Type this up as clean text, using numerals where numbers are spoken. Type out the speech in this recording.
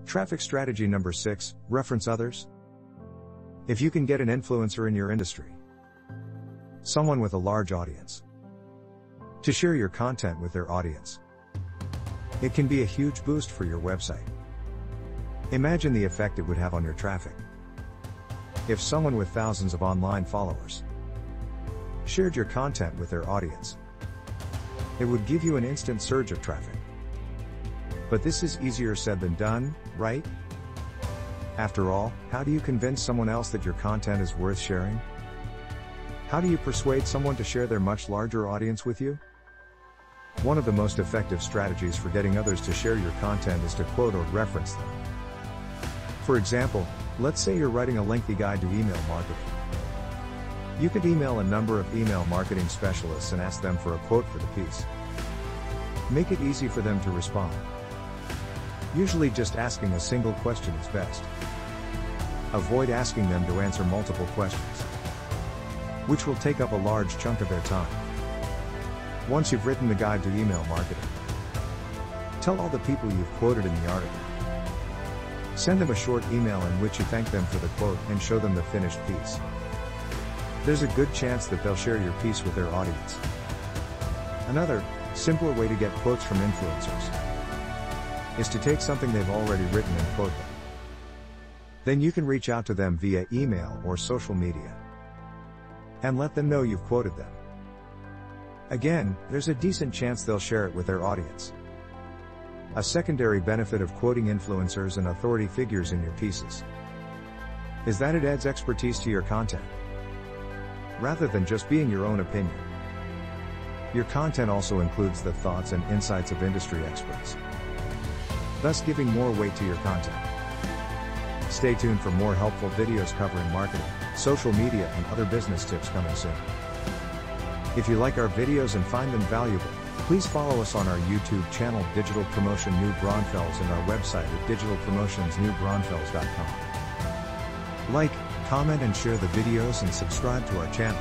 Traffic strategy number 6, reference others. If you can get an influencer in your industry, someone with a large audience, to share your content with their audience, it can be a huge boost for your website. Imagine the effect it would have on your traffic. If someone with thousands of online followers shared your content with their audience, it would give you an instant surge of traffic. But this is easier said than done, right? After all, how do you convince someone else that your content is worth sharing? How do you persuade someone to share their much larger audience with you? One of the most effective strategies for getting others to share your content is to quote or reference them. For example, let's say you're writing a lengthy guide to email marketing. You could email a number of email marketing specialists and ask them for a quote for the piece. Make it easy for them to respond. Usually just asking a single question is best. Avoid asking them to answer multiple questions, which will take up a large chunk of their time. Once you've written the guide to email marketing, tell all the people you've quoted in the article. Send them a short email in which you thank them for the quote and show them the finished piece. There's a good chance that they'll share your piece with their audience. Another, simpler way to get quotes from influencers is to take something they've already written and quote them. Then you can reach out to them via email or social media and let them know you've quoted them. Again, there's a decent chance they'll share it with their audience. A secondary benefit of quoting influencers and authority figures in your pieces is that it adds expertise to your content. Rather than just being your own opinion, your content also includes the thoughts and insights of industry experts, thus giving more weight to your content. Stay tuned for more helpful videos covering marketing, social media, and other business tips coming soon. If you like our videos and find them valuable, please follow us on our YouTube channel Digital Promotion New Braunfels and our website at digitalpromotionsnewbraunfels.com. Like, comment and share the videos and subscribe to our channel.